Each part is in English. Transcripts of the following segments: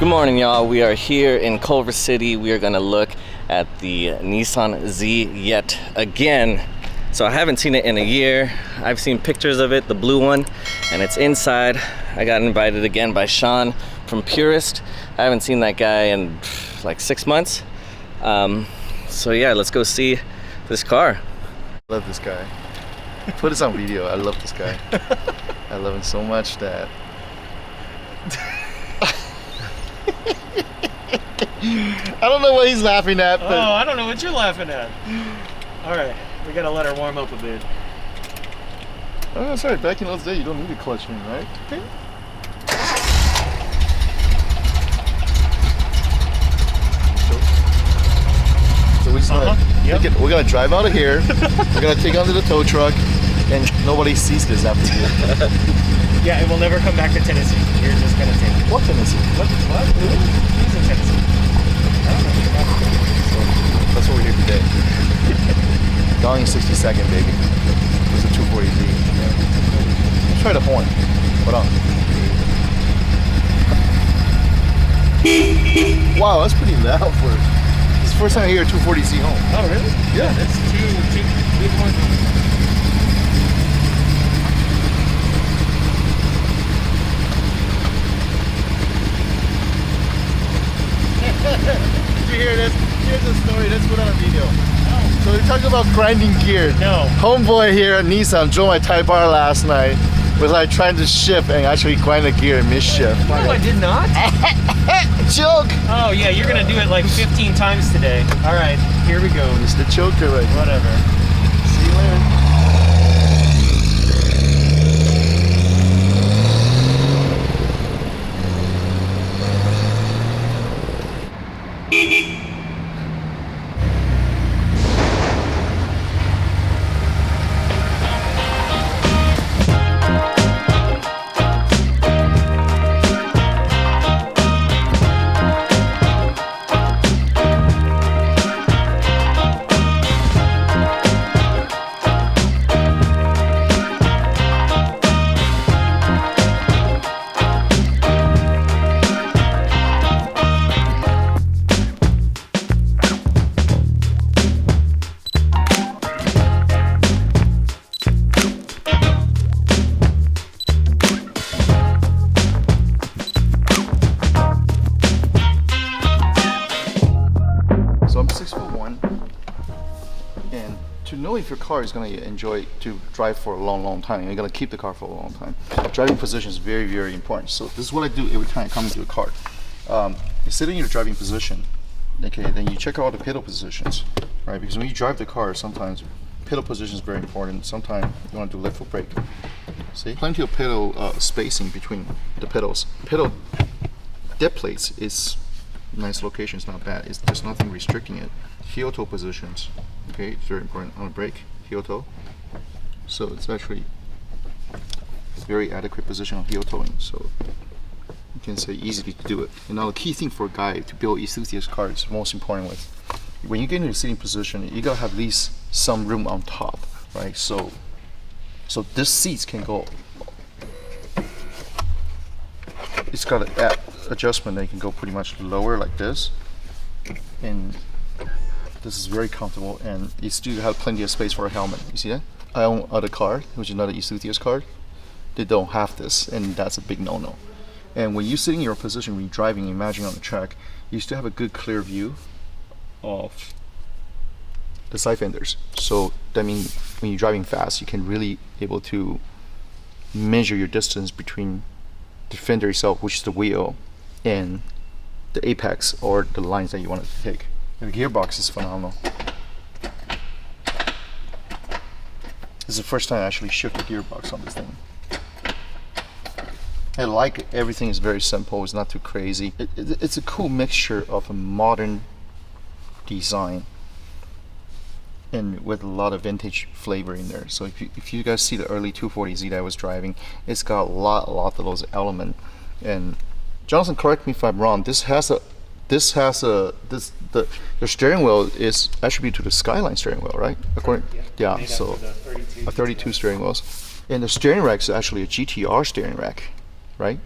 Good morning, y'all. We are here in Culver City. We are gonna look at the Nissan Z yet again. So I haven't seen it in a year. I've seen pictures of it, the blue one, and it's inside. I got invited again by Sean from Purist. I haven't seen that guy in like 6 months. So yeah, let's go see this car. I love this guy. Put this on video. I love this guy. I love him so much that I don't know what he's laughing at, but I don't know what you're laughing at. All right, we gotta let her warm up a bit. oh, that's right. Back in those days, you don't need a clutch ring, right? Okay. So we just we're gonna drive out of here. We're gonna take onto the tow truck, and nobody sees this after here. Yeah, it will never come back to Tennessee. You're just gonna take it. What Tennessee? What? Who's in Tennessee? I don't know. So that's what we're here today. Down in 62nd, baby. There's a 240Z. Let's try the horn. Hold on. Wow, that's pretty loud for. It's the first time I hear a 240Z home. Oh, really? Yeah. That's two big horns. Did you hear this? Here's the story. Let's put on a video. No. So we're talking about grinding gear. No. Homeboy here at Nissan drove my Type R last night. Was like trying to shift and actually grind the gear in mid-shift. No, I did not. Joke! Oh yeah, you're gonna do it like 15 times today. All right, here we go. It's the choker right here. Whatever. See you later. So I'm 6'1", and to know if your car is going to enjoy to drive for a long time, you're going to keep the car for a long time. Driving position is very, very important. So this is what I do every time I come into a car. You sit in your driving position, okay, then you check out the pedal positions, right? Because when you drive the car, sometimes pedal position is very important. Sometimes you want to do left foot brake. See, plenty of pedal spacing between the pedals. Pedal dead plates is nice location, it's not bad. There's nothing restricting it. Heel toe positions, okay, it's very important on a brake, heel toe. So it's actually a very adequate position on heel toeing. So you can say easily to do it. And now the key thing for a guy to build enthusiast car is most important with when you get into the sitting position, you gotta have at least some room on top, right? So this seats can go. It's got an adjustment that you can go pretty much lower like this, and this is very comfortable, and you still have plenty of space for a helmet. You see that? I own other car, which is not an enthusiast car. They don't have this, and that's a big no-no. And when you sit in your position, when you're driving, imagine on the track, you still have a good clear view of the side fenders. So that means when you're driving fast, you can really able to measure your distance between the fender itself, which is the wheel, and the apex or the lines that you want it to take. And the gearbox is phenomenal. This is the first time I actually shift the gearbox on this thing. I like it. Everything is very simple. It's not too crazy. It's a cool mixture of a modern design and with a lot of vintage flavor in there. So if you guys see the early 240Z that I was driving, it's got a lot of those elements. And Jonathan, correct me if I'm wrong. The steering wheel is attributed to the Skyline steering wheel, right? Yeah. So a 32 steering wheels, and the steering rack is actually a GTR steering rack, right?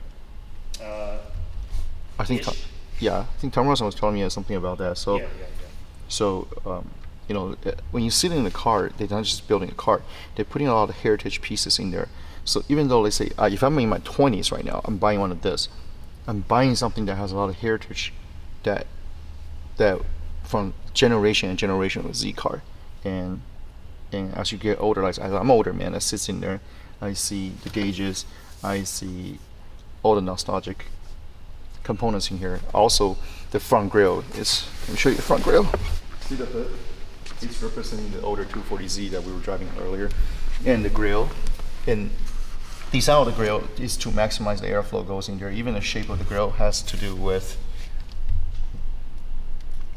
I think Yeah, I think Tamura was telling me something about that. So, Yeah. so when you sit in the car, they're not just building a car; they're putting a lot of heritage pieces in there. So even though, let's say, if I'm in my 20s right now, I'm buying one of this. I'm buying something that has a lot of heritage, that from generation and generation of Z car, and as you get older, like I'm older, man, that sits in there. I see the gauges, I see all the nostalgic components in here. Also, the front grille is. Let me show you the front grille. See the hood? It's representing the older 240Z that we were driving earlier, and the grille. And the design of the grille is to maximize the airflow goes in there. Even the shape of the grille has to do with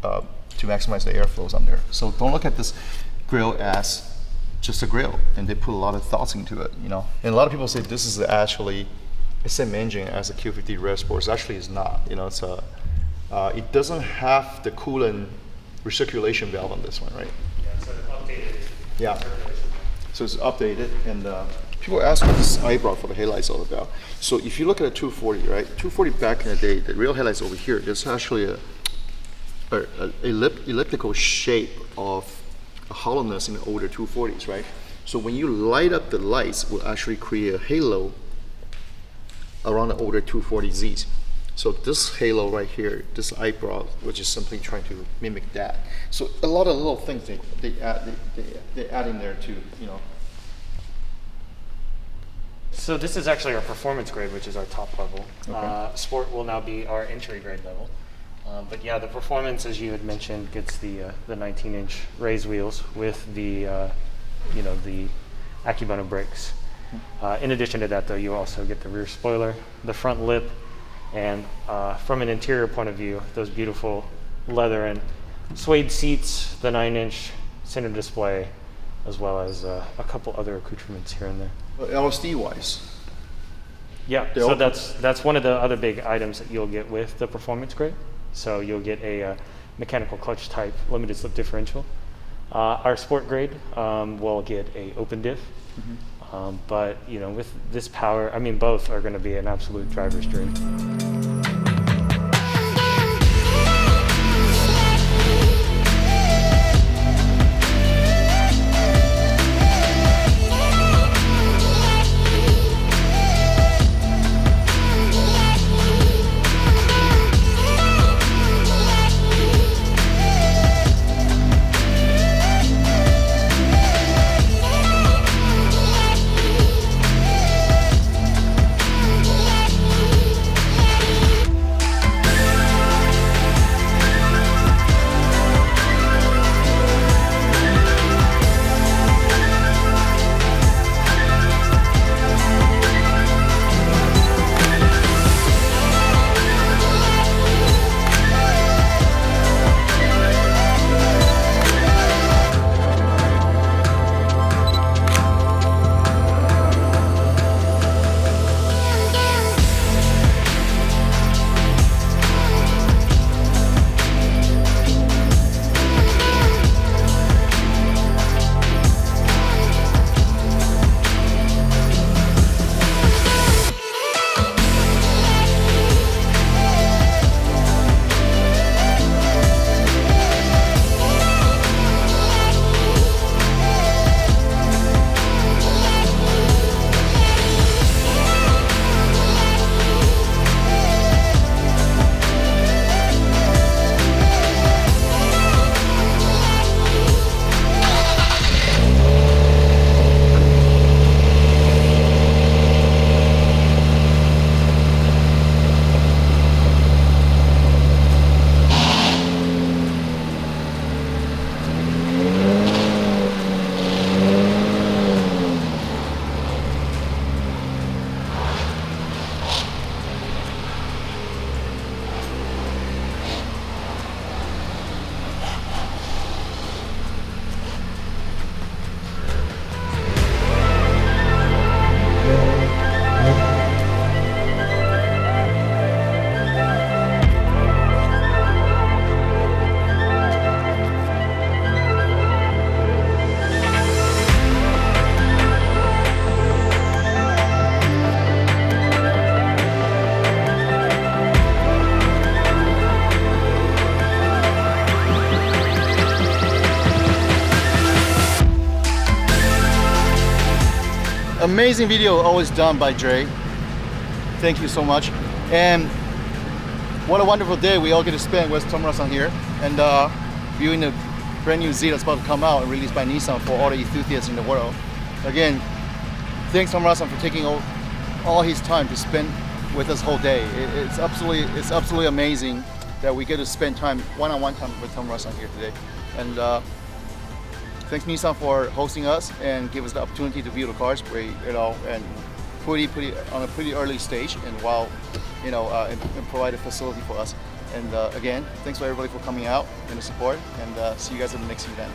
to maximize the airflows on there. So don't look at this grille as just a grille, and they put a lot of thoughts into it, And a lot of people say this is actually the same engine as a Q50 Rev Sports. Actually, it's not. It's it doesn't have the coolant recirculation valve on this one, right? Yeah, so it's updated. Yeah. So it's updated, and people ask what this eyebrow for the headlights all about. So if you look at a 240, right? 240 back in the day, the real headlights over here. There's actually a elliptical shape of a hollowness in the older 240s, right? So when you light up the lights, will actually create a halo around the older 240Zs. So this halo right here, this eyebrow, which is simply trying to mimic that. So a lot of little things they add in there to, So this is actually our performance grade, which is our top level. Okay. Sport will now be our entry grade level. But yeah, the performance, as you had mentioned, gets the 19-inch raised wheels with the the Akebono brakes. In addition to that, though, you also get the rear spoiler, the front lip, and from an interior point of view, those beautiful leather and suede seats, the 9-inch center display, as well as a couple other accoutrements here and there. LSD wise. Yeah, so that's one of the other big items that you'll get with the performance grade. So you'll get a mechanical clutch type limited slip differential. Our sport grade will get a open diff. But with this power, both are going to be an absolute driver's dream. amazing video always done by Dre. Thank you so much. And what a wonderful day we all get to spend with Tamura-san here and viewing the brand new Z that's about to come out and released by Nissan for all the enthusiasts in the world. Again, thanks Tamura-san for taking all his time to spend with us whole day. It's absolutely amazing that we get to spend time, one-on-one time with Tamura-san here today. And thanks Nissan for hosting us and give us the opportunity to view the cars, and pretty on a pretty early stage, and while and provide a facility for us. And again, thanks for everybody for coming out and the support, and see you guys at the next event.